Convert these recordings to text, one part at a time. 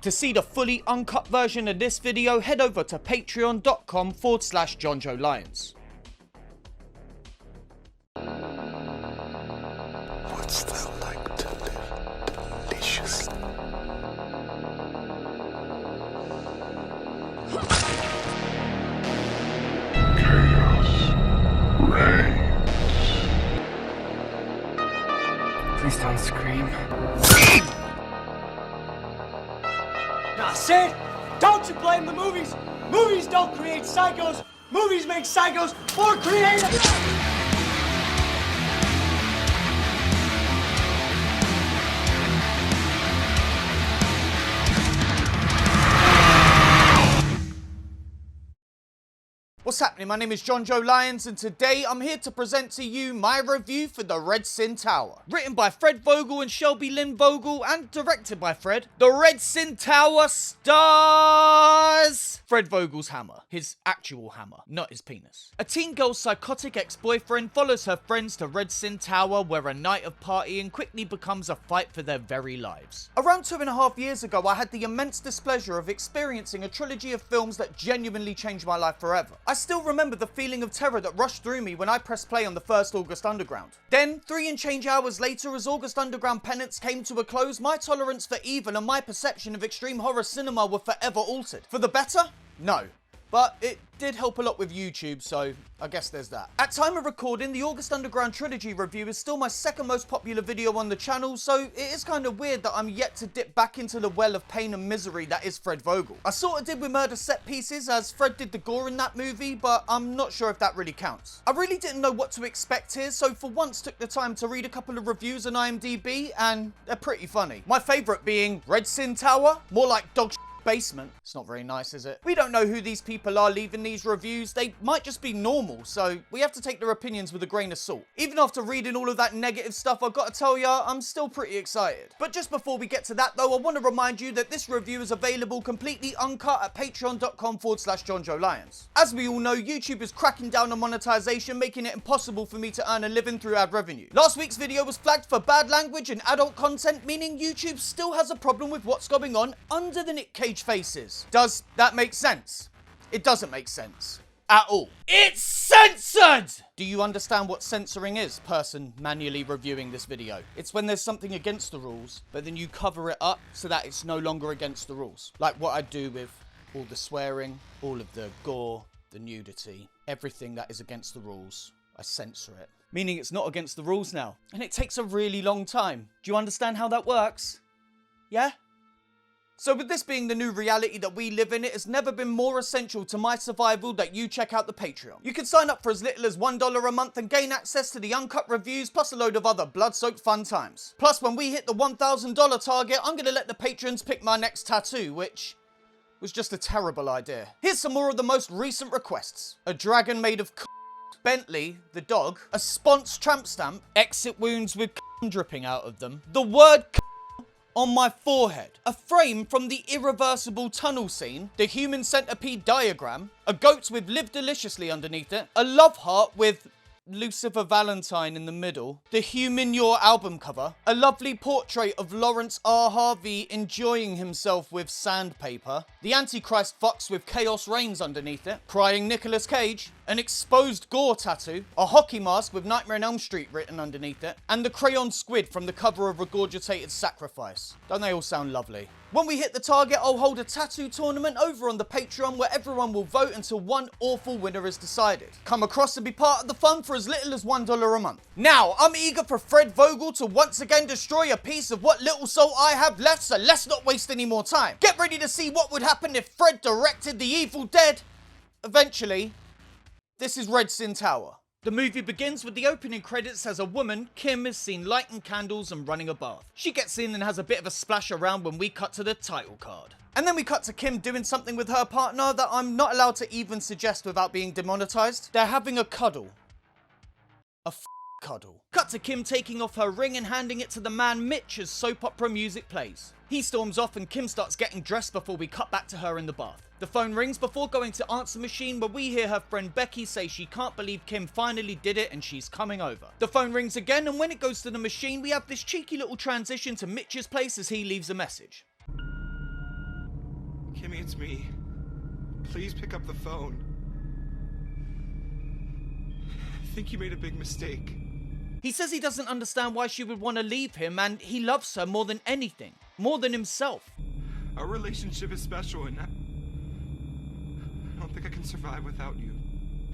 To see the fully uncut version of this video, head over to patreon.com/Jonjo Lyons. What's that like to live deliciously? Chaos reigns. Please don't scream. Nah, Sid, don't you blame the movies. Movies don't create psychos. Movies make psychos more creative. What's happening? My name is Jonjo Lyons, and today I'm here to present to you my review for the Redsin Tower. Written by Fred Vogel and Shelby Lynn Vogel, and directed by Fred. The Redsin Tower stars Fred Vogel's hammer. His actual hammer, not his penis. A teen girl's psychotic ex-boyfriend follows her friends to Redsin Tower, where a night of partying quickly becomes a fight for their very lives. Around 2.5 years ago, I had the immense displeasure of experiencing a trilogy of films that genuinely changed my life forever. I still remember the feeling of terror that rushed through me when I pressed play on the first August Underground. Then, 3 and change hours later, as August Underground penance came to a close, my tolerance for evil and my perception of extreme horror cinema were forever altered. For the better? No. But it did help a lot with YouTube, so I guess there's that. At time of recording, the August Underground Trilogy review is still my second most popular video on the channel, so it is kind of weird that I'm yet to dip back into the well of pain and misery that is Fred Vogel. I sort of did with Murder Set Pieces, as Fred did the gore in that movie, but I'm not sure if that really counts. I really didn't know what to expect here, so for once took the time to read a couple of reviews on IMDb, and they're pretty funny. My favourite being Redsin Tower, more like dog basement. It's not very nice, is it? We don't know who these people are leaving these reviews. They might just be normal, so we have to take their opinions with a grain of salt. Even after reading all of that negative stuff, I've got to tell ya, I'm still pretty excited. But just before we get to that though, I want to remind you that this review is available completely uncut at patreon.com/Jonjo Lyons. As we all know, YouTube is cracking down on monetization, making it impossible for me to earn a living through ad revenue. Last week's video was flagged for bad language and adult content, meaning YouTube still has a problem with what's going on under the Nick Cage faces. Does that make sense? It doesn't make sense. At all. It's censored! Do you understand what censoring is, person manually reviewing this video? It's when there's something against the rules, but then you cover it up so that it's no longer against the rules. Like what I do with all the swearing, all of the gore, the nudity, everything that is against the rules. I censor it. Meaning it's not against the rules now. And it takes a really long time. Do you understand how that works? Yeah? So with this being the new reality that we live in, it has never been more essential to my survival that you check out the Patreon. You can sign up for as little as $1 a month and gain access to the uncut reviews plus a load of other blood-soaked fun times. Plus, when we hit the $1,000 target, I'm going to let the patrons pick my next tattoo, which was just a terrible idea. Here's some more of the most recent requests. A dragon made of Bentley, the dog, a sponge tramp stamp, exit wounds with dripping out of them, the word on my forehead, a frame from the irreversible tunnel scene, the human centipede diagram, a goat with live deliciously underneath it, a love heart with Lucifer Valentine in the middle, the Human Your album cover, a lovely portrait of Lawrence R. Harvey enjoying himself with sandpaper, the Antichrist fox with Chaos Reigns underneath it, crying Nicolas Cage, an exposed gore tattoo, a hockey mask with Nightmare on Elm Street written underneath it, and the crayon squid from the cover of Regurgitated Sacrifice. Don't they all sound lovely? When we hit the target, I'll hold a tattoo tournament over on the Patreon where everyone will vote until one awful winner is decided. Come across and be part of the fun for as little as $1 a month. Now, I'm eager for Fred Vogel to once again destroy a piece of what little soul I have left, so let's not waste any more time. Get ready to see what would happen if Fred directed The Evil Dead. Eventually. This is Redsin Tower. The movie begins with the opening credits as a woman, Kim, is seen lighting candles and running a bath. She gets in and has a bit of a splash around when we cut to the title card. And then we cut to Kim doing something with her partner that I'm not allowed to even suggest without being demonetized. They're having a cuddle. A cuddle. Cut to Kim taking off her ring and handing it to the man Mitch as soap opera music plays. He storms off and Kim starts getting dressed before we cut back to her in the bath. The phone rings before going to answer machine where we hear her friend Becky say she can't believe Kim finally did it and she's coming over. The phone rings again and when it goes to the machine we have this cheeky little transition to Mitch's place as he leaves a message. Kimmy, it's me. Please pick up the phone. I think you made a big mistake. He says he doesn't understand why she would want to leave him, and he loves her more than anything, more than himself. Our relationship is special, and I don't think I can survive without you.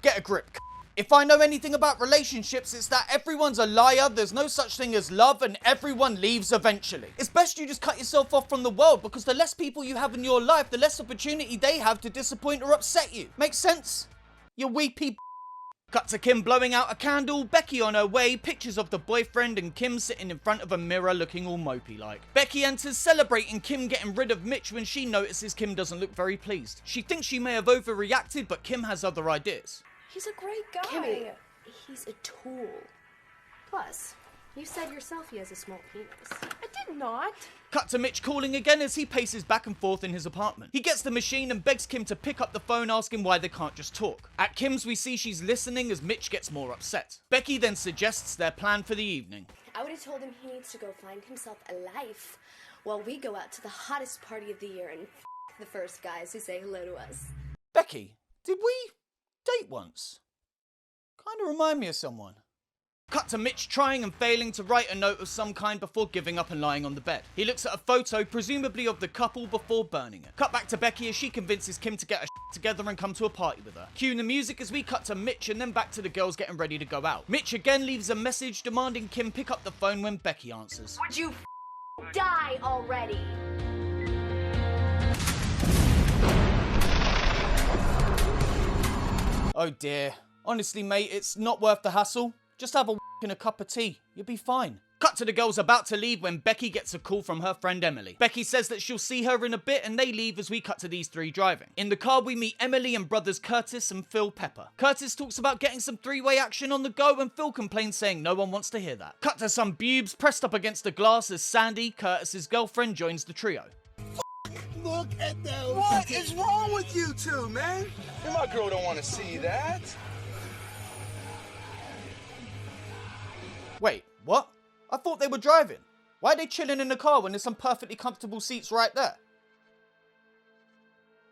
Get a grip. If I know anything about relationships, it's that everyone's a liar, there's no such thing as love, and everyone leaves eventually. It's best you just cut yourself off from the world, because the less people you have in your life, the less opportunity they have to disappoint or upset you. Makes sense? You weepy. Cut to Kim blowing out a candle, Becky on her way, pictures of the boyfriend, and Kim sitting in front of a mirror looking all mopey like. Becky enters, celebrating Kim getting rid of Mitch when she notices Kim doesn't look very pleased. She thinks she may have overreacted, but Kim has other ideas. He's a great guy. Kimmy, he's a tool. Plus, you said yourself he has a small penis. I did not. Cut to Mitch calling again as he paces back and forth in his apartment. He gets the machine and begs Kim to pick up the phone, asking why they can't just talk. At Kim's, we see she's listening as Mitch gets more upset. Becky then suggests their plan for the evening. I would have told him he needs to go find himself a life while we go out to the hottest party of the year and the first guys who say hello to us. Becky, did we date once? Kinda remind me of someone. Cut to Mitch trying and failing to write a note of some kind before giving up and lying on the bed. He looks at a photo, presumably of the couple, before burning it. Cut back to Becky as she convinces Kim to get her together and come to a party with her. Cue the music as we cut to Mitch and then back to the girls getting ready to go out. Mitch again leaves a message demanding Kim pick up the phone when Becky answers. Would you die already? Oh dear. Honestly, mate, it's not worth the hassle. Just have a and a cup of tea. You'll be fine. Cut to the girls about to leave when Becky gets a call from her friend Emily. Becky says that she'll see her in a bit and they leave as we cut to these three driving. In the car we meet Emily and brothers Curtis and Phil Pepper. Curtis talks about getting some three-way action on the go and Phil complains saying no one wants to hear that. Cut to some bubes pressed up against the glass as Sandy, Curtis's girlfriend, joins the trio. Look at those. What is wrong with you two, man? And my girl don't want to see that. Wait, what? I thought they were driving. Why are they chilling in the car when there's some perfectly comfortable seats right there?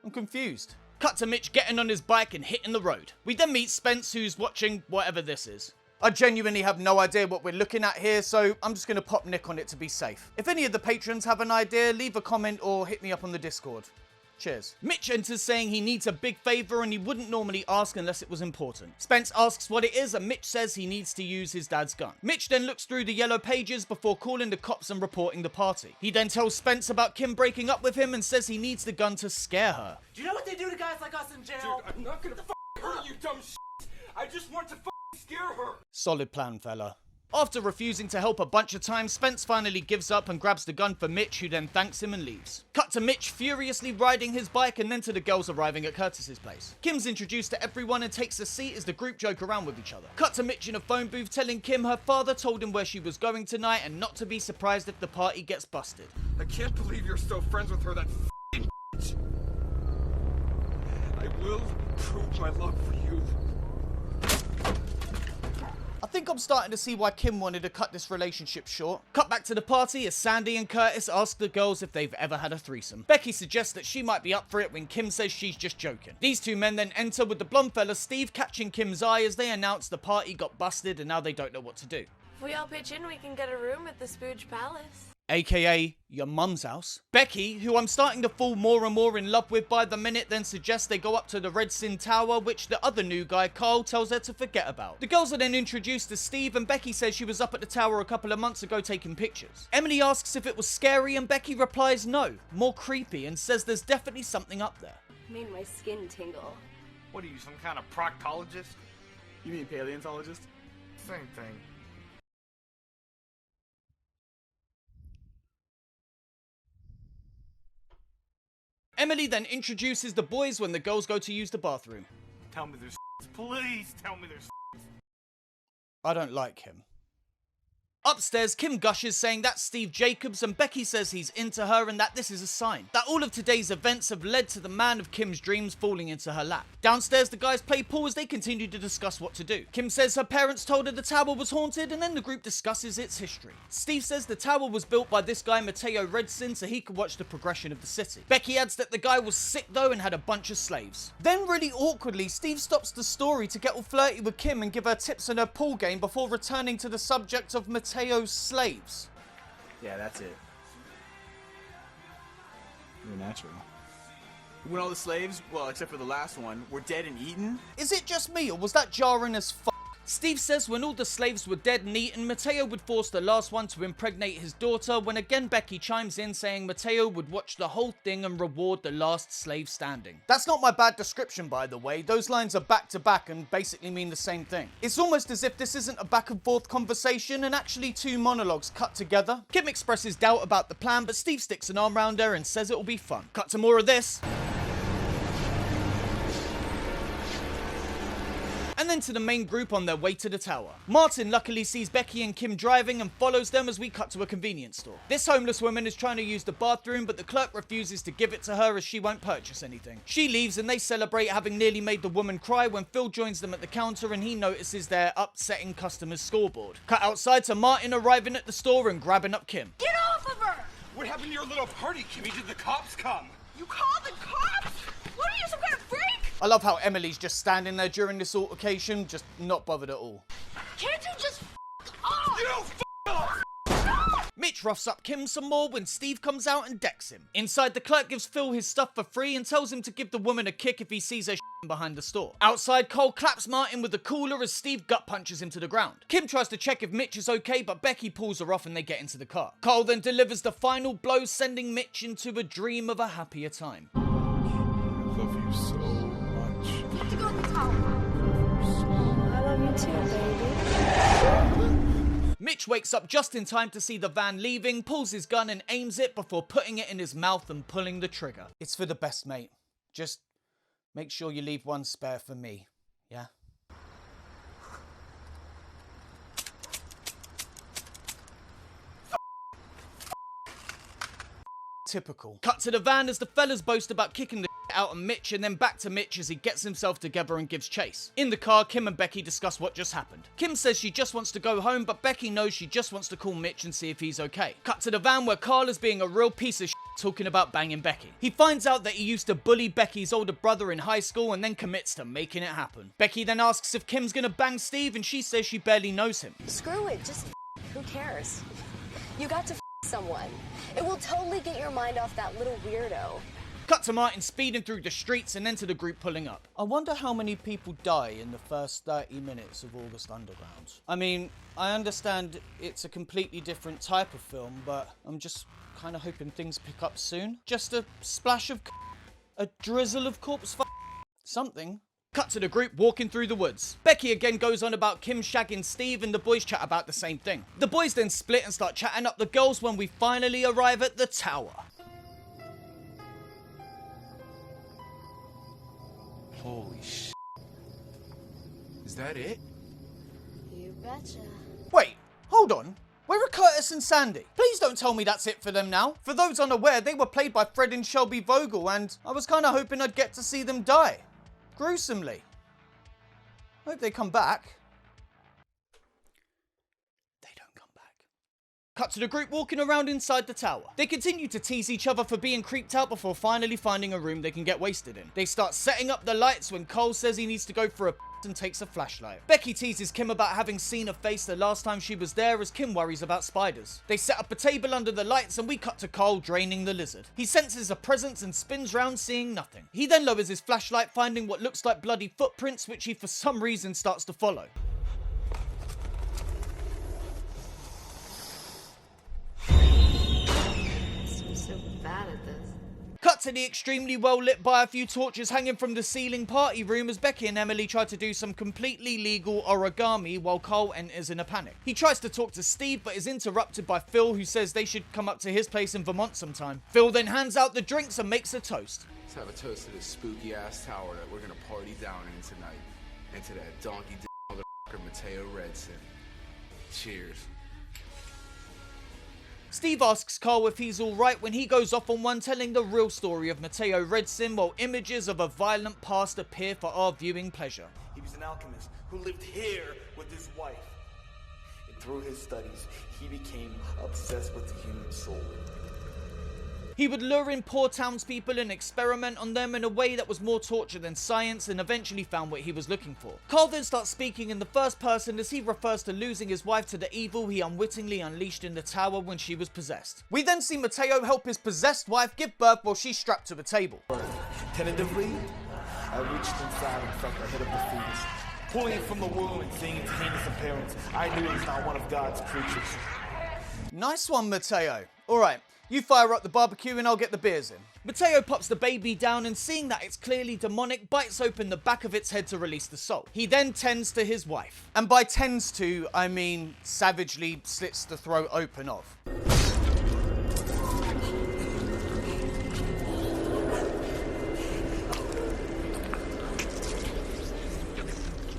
I'm confused. Cut to Mitch getting on his bike and hitting the road. We then meet Spence, who's watching whatever this is. I genuinely have no idea what we're looking at here, so I'm just going to pop Nick on it to be safe. If any of the patrons have an idea, leave a comment or hit me up on the Discord. Cheers. Mitch enters saying he needs a big favour and he wouldn't normally ask unless it was important. Spence asks what it is and Mitch says he needs to use his dad's gun. Mitch then looks through the yellow pages before calling the cops and reporting the party. He then tells Spence about Kim breaking up with him and says he needs the gun to scare her. Do you know what they do to guys like us in jail? Dude, I'm not gonna hurt you, dumb shit. I just want to scare her. Solid plan, fella. After refusing to help a bunch of times, Spence finally gives up and grabs the gun for Mitch, who then thanks him and leaves. Cut to Mitch furiously riding his bike and then to the girls arriving at Curtis's place. Kim's introduced to everyone and takes a seat as the group joke around with each other. Cut to Mitch in a phone booth telling Kim her father told him where she was going tonight and not to be surprised if the party gets busted. I can't believe you're still friends with her, that f***ing bitch. I will prove my love for you. I think I'm starting to see why Kim wanted to cut this relationship short. Cut back to the party as Sandy and Curtis ask the girls if they've ever had a threesome. Becky suggests that she might be up for it when Kim says she's just joking. These two men then enter with the blonde fella Steve catching Kim's eye as they announce the party got busted and now they don't know what to do. If we all pitch in, we can get a room at the Spooge Palace. AKA your mum's house. Becky, who I'm starting to fall more and more in love with by the minute, then suggests they go up to the Redsin Tower, which the other new guy, Carl, tells her to forget about. The girls are then introduced to Steve and Becky says she was up at the tower a couple of months ago taking pictures. Emily asks if it was scary and Becky replies no, more creepy, and says there's definitely something up there. Made my skin tingle. What are you, some kind of proctologist? You mean paleontologist? Same thing. Emily then introduces the boys when the girls go to use the bathroom. Tell me there's please tell me there's I don't like him. Upstairs, Kim gushes saying that's Steve Jacobs, and Becky says he's into her and that this is a sign that all of today's events have led to the man of Kim's dreams falling into her lap. Downstairs, the guys play pool as they continue to discuss what to do. Kim says her parents told her the tower was haunted, and then the group discusses its history. Steve says the tower was built by this guy Mateo Redsin so he could watch the progression of the city. Becky adds that the guy was sick though and had a bunch of slaves. Then really awkwardly, Steve stops the story to get all flirty with Kim and give her tips on her pool game before returning to the subject of Mateo's slaves. Yeah, that's it. You're natural. When all the slaves, well, except for the last one, were dead and eaten? Is it just me, or was that jarring as fuck? Steve says when all the slaves were dead and eaten, Mateo would force the last one to impregnate his daughter, when again Becky chimes in saying Mateo would watch the whole thing and reward the last slave standing. That's not my bad description, by the way. Those lines are back to back and basically mean the same thing. It's almost as if this isn't a back and forth conversation and actually two monologues cut together. Kim expresses doubt about the plan, but Steve sticks an arm around her and says it'll be fun. Cut to more of this. And then to the main group on their way to the tower. Martin luckily sees Becky and Kim driving and follows them as we cut to a convenience store. This homeless woman is trying to use the bathroom, but the clerk refuses to give it to her as she won't purchase anything. She leaves and they celebrate having nearly made the woman cry when Phil joins them at the counter and he notices their upsetting customers' scoreboard. Cut outside to Martin arriving at the store and grabbing up Kim. Get off of her! What happened to your little party, Kimmy? Did the cops come? You call the cops? What are you, some kind of freak? I love how Emily's just standing there during this altercation, just not bothered at all. Can't you just off? You f*** Mitch roughs up Kim some more when Steve comes out and decks him. Inside, the clerk gives Phil his stuff for free and tells him to give the woman a kick if he sees her behind the store. Outside, Cole claps Martin with the cooler as Steve gut punches him to the ground. Kim tries to check if Mitch is okay, but Becky pulls her off and they get into the car. Cole then delivers the final blow, sending Mitch into a dream of a happier time. I love you so much. You have to go in the tower. I love you too, baby. Mitch wakes up just in time to see the van leaving, pulls his gun and aims it before putting it in his mouth and pulling the trigger. It's for the best, mate. Just make sure you leave one spare for me, yeah? Typical. Cut to the van as the fellas boast about kicking the out of Mitch, and then back to Mitch as he gets himself together and gives chase. In the car, Kim and Becky discuss what just happened. Kim says she just wants to go home, but Becky knows she just wants to call Mitch and see if he's okay. Cut to the van where Carl is being a real piece of shit talking about banging Becky. He finds out that he used to bully Becky's older brother in high school and then commits to making it happen. Becky then asks if Kim's gonna bang Steve and she says she barely knows him. Screw it, just who cares? You got to someone. It will totally get your mind off that little weirdo. Cut to Martin speeding through the streets and then to the group pulling up. I wonder how many people die in the first 30 minutes of August Underground. I mean, I understand it's a completely different type of film, but I'm just kind of hoping things pick up soon. Just a splash of a drizzle of corpse something. Cut to the group walking through the woods. Becky again goes on about Kim shagging Steve and the boys chat about the same thing. The boys then split and start chatting up the girls when we finally arrive at the tower. Holy shit. Is that it? You betcha. Wait, hold on. Where are Curtis and Sandy? Please don't tell me that's it for them now. For those unaware, they were played by Fred and Shelby Vogel, and I was kind of hoping I'd get to see them die. Gruesomely. Hope they come back. They don't come back. Cut to the group walking around inside the tower. They continue to tease each other for being creeped out before finally finding a room they can get wasted in. They start setting up the lights when Cole says he needs to go for a and takes a flashlight. Becky teases Kim about having seen a face the last time she was there as Kim worries about spiders. They set up a table under the lights and we cut to Cole draining the lizard. He senses a presence and spins round seeing nothing. He then lowers his flashlight finding what looks like bloody footprints which he for some reason starts to follow. I'm so bad at this. Cut to the extremely well lit by a few torches hanging from the ceiling party room as Becky and Emily try to do some completely legal origami while Cole enters in a panic. He tries to talk to Steve but is interrupted by Phil who says they should come up to his place in Vermont sometime. Phil then hands out the drinks and makes a toast. Let's have a toast to this spooky ass tower that we're gonna party down in tonight. And to that donkey motherfucker Mateo Redsin. Cheers. Steve asks Carl if he's alright when he goes off on one, telling the real story of Mateo Redsin, while images of a violent past appear for our viewing pleasure. He was an alchemist who lived here with his wife. And through his studies, he became obsessed with the human soul. He would lure in poor townspeople and experiment on them in a way that was more torture than science, and eventually found what he was looking for. Carl then starts speaking in the first person as he refers to losing his wife to the evil he unwittingly unleashed in the tower when she was possessed. We then see Mateo help his possessed wife give birth while she's strapped to a table. Tentatively, I reached inside and felt the head of the fetus. Pulling it from the womb and seeing its heinous appearance, I knew it was not one of God's creatures. Nice one, Mateo. Alright, you fire up the barbecue and I'll get the beers in. Mateo pops the baby down and, seeing that it's clearly demonic, bites open the back of its head to release the soul. He then tends to his wife. And by tends to, I mean savagely slits the throat open of.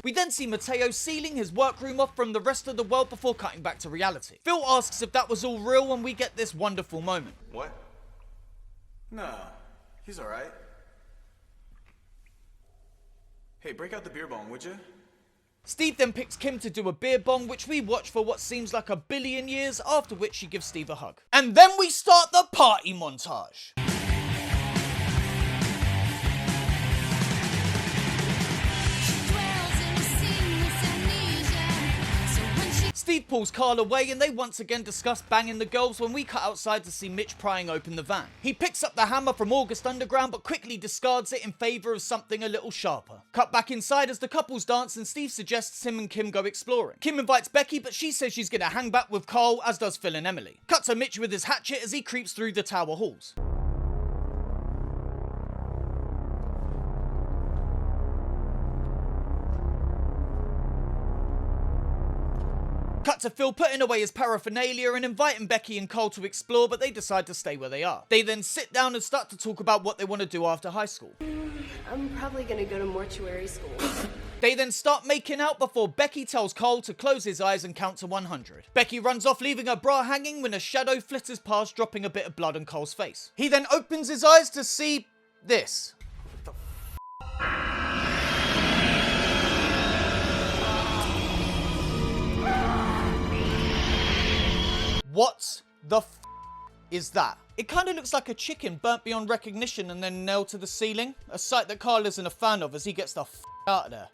We then see Mateo sealing his workroom off from the rest of the world before cutting back to reality. Phil asks if that was all real, and we get this wonderful moment. What? No, he's alright. Hey, break out the beer bong, would you? Steve then picks Kim to do a beer bong, which we watch for what seems like a billion years, after which she gives Steve a hug. And then we start the party montage. Steve pulls Carl away and they once again discuss banging the girls when we cut outside to see Mitch prying open the van. He picks up the hammer from August Underground but quickly discards it in favour of something a little sharper. Cut back inside as the couples dance and Steve suggests him and Kim go exploring. Kim invites Becky but she says she's gonna hang back with Carl, as does Phil and Emily. Cut to Mitch with his hatchet as he creeps through the tower halls. Cut to Phil putting away his paraphernalia and inviting Becky and Cole to explore, but they decide to stay where they are. They then sit down and start to talk about what they want to do after high school. I'm probably gonna go to mortuary school. They then start making out before Becky tells Cole to close his eyes and count to 100. Becky runs off, leaving her bra hanging when a shadow flitters past, dropping a bit of blood on Cole's face. He then opens his eyes to see this. What the f is that? It kind of looks like a chicken burnt beyond recognition and then nailed to the ceiling. A sight that Carl isn't a fan of as he gets the f out of there.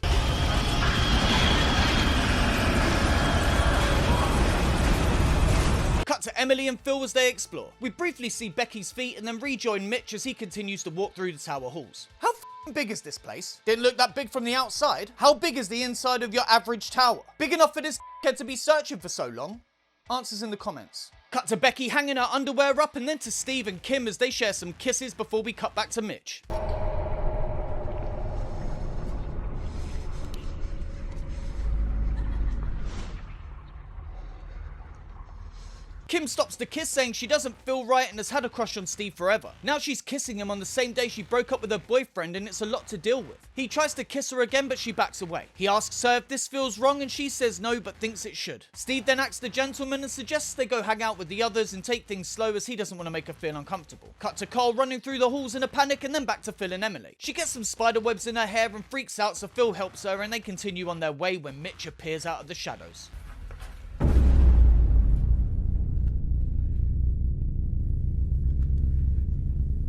Cut to Emily and Phil as they explore. We briefly see Becky's feet and then rejoin Mitch as he continues to walk through the tower halls. How big is this place? Didn't look that big from the outside. How big is the inside of your average tower? Big enough for this kid to be searching for so long? Answers in the comments. Cut to Becky hanging her underwear up and then to Steve and Kim as they share some kisses before we cut back to Mitch. Kim stops the kiss, saying she doesn't feel right and has had a crush on Steve forever. Now she's kissing him on the same day she broke up with her boyfriend and it's a lot to deal with. He tries to kiss her again but she backs away. He asks her if this feels wrong and she says no but thinks it should. Steve then acts the gentleman and suggests they go hang out with the others and take things slow as he doesn't want to make her feel uncomfortable. Cut to Carl running through the halls in a panic and then back to Phil and Emily. She gets some spider webs in her hair and freaks out, so Phil helps her and they continue on their way when Mitch appears out of the shadows.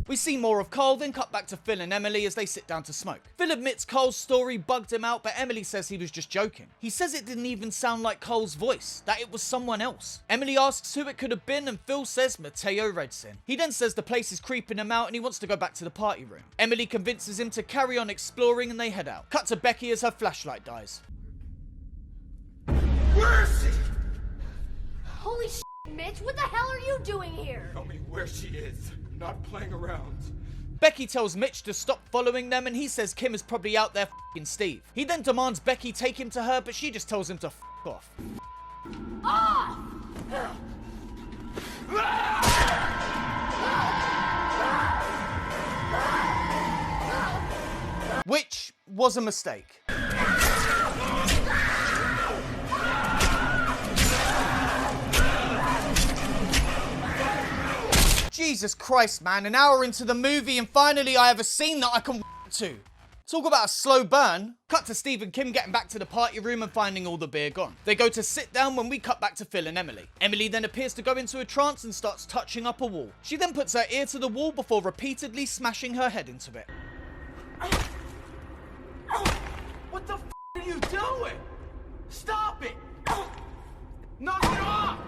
We see more of Carl, then cut back to Phil and Emily as they sit down to smoke. Phil admits Carl's story bugged him out, but Emily says he was just joking. He says it didn't even sound like Carl's voice, that it was someone else. Emily asks who it could have been and Phil says Mateo Redsin. He then says the place is creeping him out and he wants to go back to the party room. Emily convinces him to carry on exploring and they head out. Cut to Becky as her flashlight dies. Where is she? Holy shit, Mitch, what the hell are you doing here? Tell me where she is. Not playing around. Becky tells Mitch to stop following them and he says Kim is probably out there f***ing Steve. He then demands Becky take him to her, but she just tells him to f*** off. Ah! Which was a mistake. Jesus Christ, man, an hour into the movie and finally I have a scene that I can to. Talk about a slow burn. Cut to Steve and Kim getting back to the party room and finding all the beer gone. They go to sit down when we cut back to Phil and Emily. Emily then appears to go into a trance and starts touching up a wall. She then puts her ear to the wall before repeatedly smashing her head into it. What the f are you doing? Stop it! Knock it off!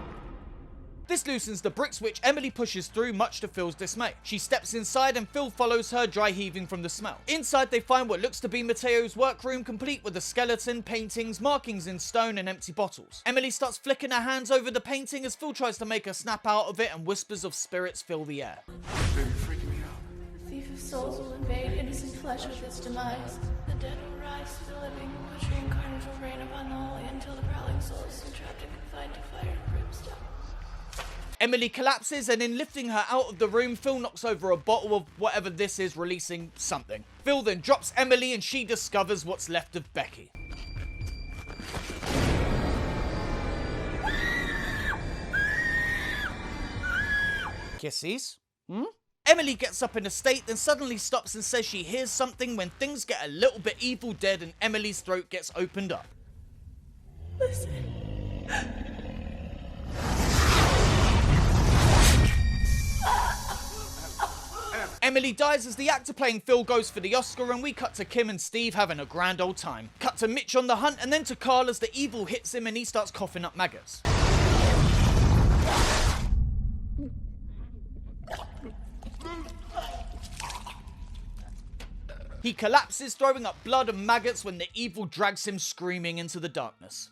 This loosens the bricks, which Emily pushes through, much to Phil's dismay. She steps inside and Phil follows her, dry heaving from the smell. Inside they find what looks to be Mateo's workroom, complete with a skeleton, paintings, markings in stone and empty bottles. Emily starts flicking her hands over the painting as Phil tries to make her snap out of it and whispers of spirits fill the air. Baby, freaking me out. Thief of souls will invade innocent flesh with its demise. The dead will rise to the living, which reincarnate will reign upon the holy until the prowling souls are trapped and confined to fire and brimstone. Emily collapses, and in lifting her out of the room, Phil knocks over a bottle of whatever this is, releasing something. Phil then drops Emily and she discovers what's left of Becky. Kissies? Emily gets up in a state, then suddenly stops and says she hears something when things get a little bit Evil Dead and Emily's throat gets opened up. Listen. Emily dies as the actor playing Phil goes for the Oscar, and we cut to Kim and Steve having a grand old time. Cut to Mitch on the hunt, and then to Carl as the evil hits him and he starts coughing up maggots. He collapses, throwing up blood and maggots when the evil drags him screaming into the darkness.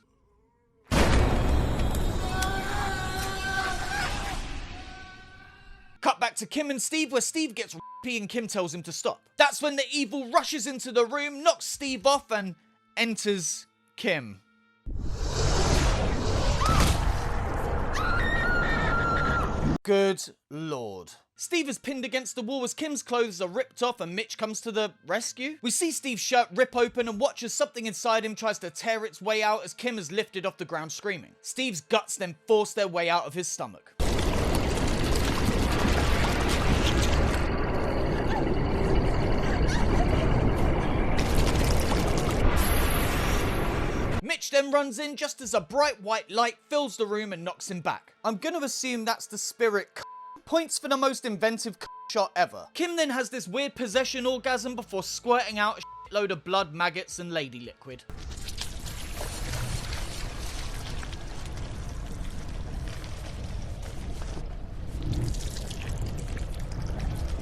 Cut back to Kim and Steve, where Steve gets rappy and Kim tells him to stop. That's when the evil rushes into the room, knocks Steve off, and enters Kim. Good lord. Steve is pinned against the wall as Kim's clothes are ripped off and Mitch comes to the rescue. We see Steve's shirt rip open and watch as something inside him tries to tear its way out as Kim is lifted off the ground screaming. Steve's guts then force their way out of his stomach. Mitch then runs in just as a bright white light fills the room and knocks him back. I'm gonna assume that's the spirit. Points for the most inventive shot ever. Kim then has this weird possession orgasm before squirting out a shitload of blood, maggots, and lady liquid.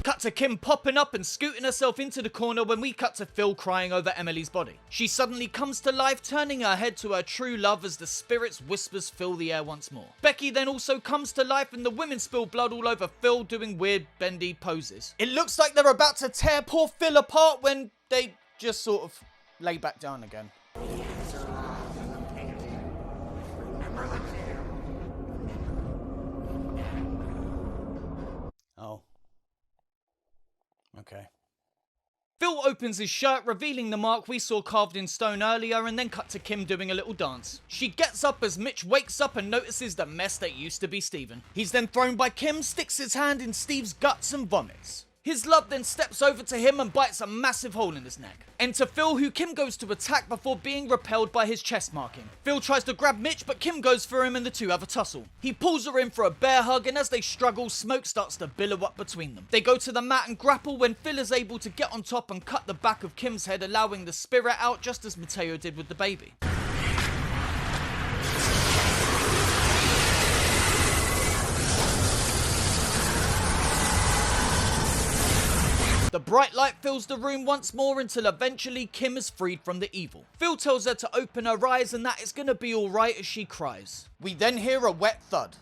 Cut to Kim popping up and scooting herself into the corner when we cut to Phil crying over Emily's body. She suddenly comes to life, turning her head to her true love as the spirit's whispers fill the air once more. Becky then also comes to life and the women spill blood all over Phil doing weird bendy poses. It looks like they're about to tear poor Phil apart when they just sort of lay back down again. Oh. Okay. Phil opens his shirt, revealing the mark we saw carved in stone earlier, and then cut to Kim doing a little dance. She gets up as Mitch wakes up and notices the mess that used to be Steven. He's then thrown by Kim, sticks his hand in Steve's guts and vomits. His love then steps over to him and bites a massive hole in his neck. Enter Phil, who Kim goes to attack before being repelled by his chest marking. Phil tries to grab Mitch, but Kim goes for him and the two have a tussle. He pulls her in for a bear hug, and as they struggle, smoke starts to billow up between them. They go to the mat and grapple when Phil is able to get on top and cut the back of Kim's head, allowing the spirit out just as Mateo did with the baby. The bright light fills the room once more until eventually Kim is freed from the evil. Phil tells her to open her eyes and that it's gonna be alright as she cries. We then hear a wet thud.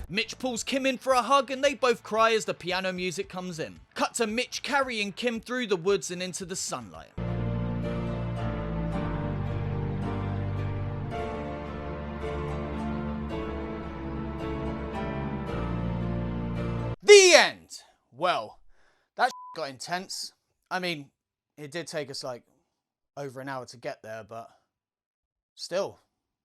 Mitch pulls Kim in for a hug and they both cry as the piano music comes in. Cut to Mitch carrying Kim through the woods and into the sunlight. The end. Well, that got intense. I mean, it did take us like over an hour to get there, but still.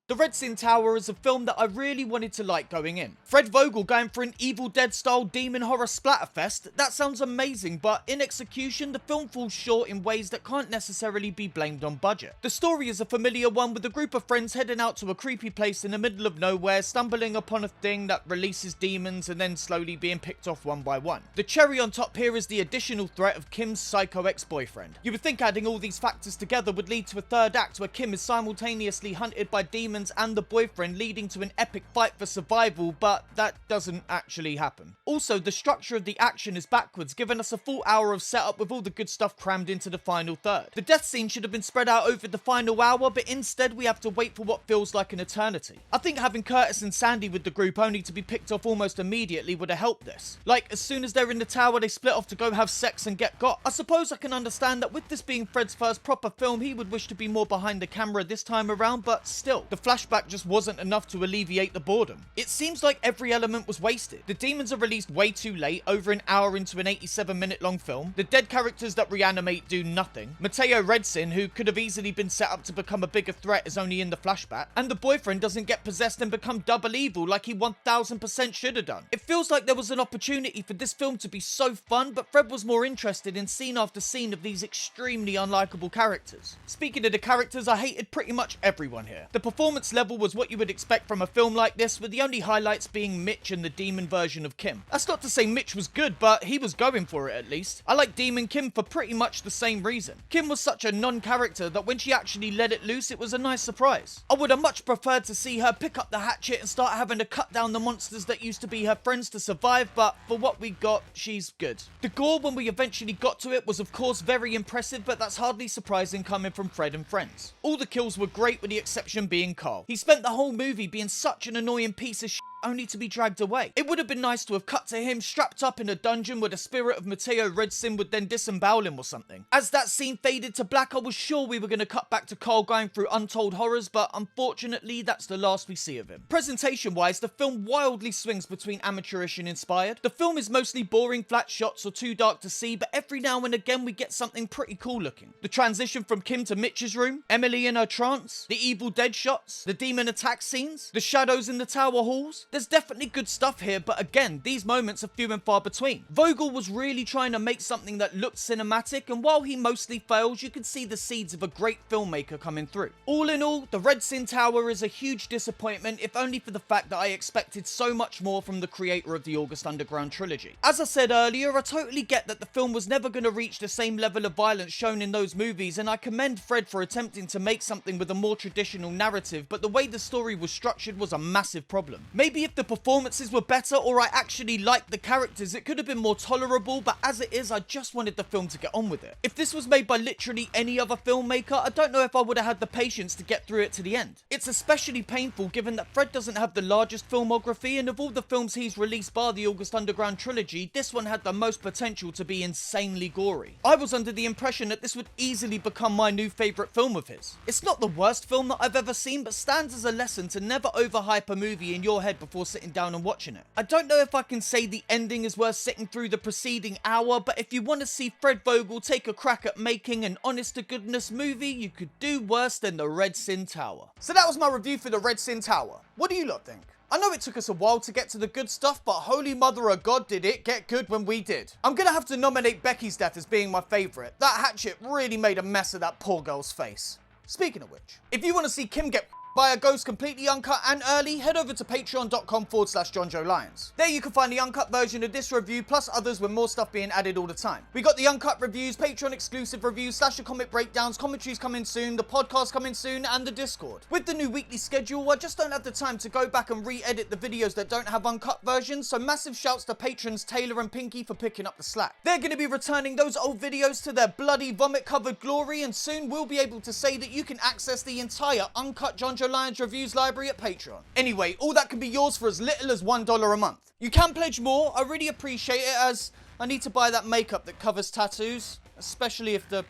The Redsin Tower is a film that I really wanted to like going in. Fred Vogel going for an Evil Dead style demon horror splatterfest, that sounds amazing, but in execution the film falls short in ways that can't necessarily be blamed on budget. The story is a familiar one, with a group of friends heading out to a creepy place in the middle of nowhere, stumbling upon a thing that releases demons and then slowly being picked off one by one. The cherry on top here is the additional threat of Kim's psycho ex-boyfriend. You would think adding all these factors together would lead to a third act where Kim is simultaneously hunted by demons and the boyfriend, leading to an epic fight for survival, but that doesn't actually happen. Also, the structure of the action is backwards, giving us a full hour of setup with all the good stuff crammed into the final third. The death scene should have been spread out over the final hour, but instead we have to wait for what feels like an eternity. I think having Curtis and Sandy with the group only to be picked off almost immediately would have helped this. Like, as soon as they're in the tower, they split off to go have sex and get got. I suppose I can understand that with this being Fred's first proper film, he would wish to be more behind the camera this time around, but still, the flashback just wasn't enough to alleviate the boredom. It seems like every element was wasted. The demons are released way too late, over an hour into an 87-minute long film. The dead characters that reanimate do nothing. Mateo Redsin, who could have easily been set up to become a bigger threat, is only in the flashback. And the boyfriend doesn't get possessed and become double evil like he 1000% should have done. It feels like there was an opportunity for this film to be so fun, but Fred was more interested in scene after scene of these extremely unlikable characters. Speaking of the characters, I hated pretty much everyone here. The performance level was what you would expect from a film like this, with the only highlights being Mitch and the demon version of Kim. That's not to say Mitch was good, but he was going for it at least. I like Demon Kim for pretty much the same reason. Kim was such a non-character that when she actually let it loose, it was a nice surprise. I would have much preferred to see her pick up the hatchet and start having to cut down the monsters that used to be her friends to survive, but for what we got, she's good. The gore, when we eventually got to it, was of course very impressive, but that's hardly surprising coming from Fred and friends. All the kills were great, with the exception being Carl. He spent the whole movie being such an annoying piece of shit, only to be dragged away. It would have been nice to have cut to him strapped up in a dungeon where the spirit of Mateo Redsin would then disembowel him or something. As that scene faded to black, I was sure we were going to cut back to Carl going through untold horrors, but unfortunately that's the last we see of him. Presentation wise, the film wildly swings between amateurish and inspired. The film is mostly boring flat shots or too dark to see, but every now and again we get something pretty cool looking. The transition from Kim to Mitch's room, Emily in her trance, the Evil Dead shots, the demon attack scenes, the shadows in the tower halls. There's definitely good stuff here, but again, these moments are few and far between. Vogel was really trying to make something that looked cinematic, and while he mostly fails, you can see the seeds of a great filmmaker coming through. All in all, the Redsin Tower is a huge disappointment, if only for the fact that I expected so much more from the creator of the August Underground trilogy. As I said earlier, I totally get that the film was never going to reach the same level of violence shown in those movies, and I commend Fred for attempting to make something with a more traditional narrative, but the way the story was structured was a massive problem. Maybe if the performances were better, or I actually liked the characters, it could have been more tolerable, but as it is, I just wanted the film to get on with it. If this was made by literally any other filmmaker, I don't know if I would have had the patience to get through it to the end. It's especially painful given that Fred doesn't have the largest filmography, and of all the films he's released bar the August Underground trilogy, this one had the most potential to be insanely gory. I was under the impression that this would easily become my new favourite film of his. It's not the worst film that I've ever seen, but stands as a lesson to never overhype a movie in your head before sitting down and watching it. I don't know if I can say the ending is worth sitting through the preceding hour, but if you want to see Fred Vogel take a crack at making an honest-to-goodness movie, you could do worse than the Redsin Tower. So that was my review for the Redsin Tower. What do you lot think? I know it took us a while to get to the good stuff, but holy mother of God, did it get good when we did. I'm gonna have to nominate Becky's death as being my favourite. That hatchet really made a mess of that poor girl's face. Speaking of which, if you want to see Kim get by a ghost completely uncut and early, head over to patreon.com/Jonjo Lyons. There you can find the uncut version of this review, plus others with more stuff being added all the time. We got the uncut reviews, Patreon exclusive reviews, slasher comic breakdowns, commentaries coming soon, the podcast coming soon, and the Discord. With the new weekly schedule, I just don't have the time to go back and re-edit the videos that don't have uncut versions, so massive shouts to patrons Taylor and Pinky for picking up the slack. They're going to be returning those old videos to their bloody vomit-covered glory, and soon we'll be able to say that you can access the entire uncut Jonjo Lyons reviews library at Patreon. Anyway, all that can be yours for as little as $1 a month. You can pledge more. I really appreciate it, as I need to buy that makeup that covers tattoos, especially if the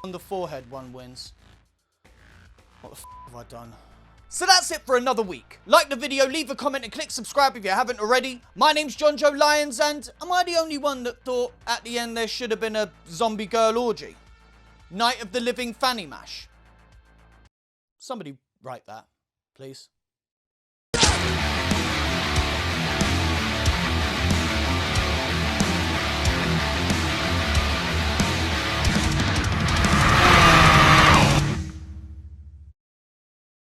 on the forehead one wins. What the f have I done? So that's it for another week. Like the video, leave a comment and click subscribe if you haven't already. My name's Jonjo Lyons, and am I the only one that thought at the end there should have been a zombie girl orgy? Night of the Living Fanny Mash. Somebody write that, please.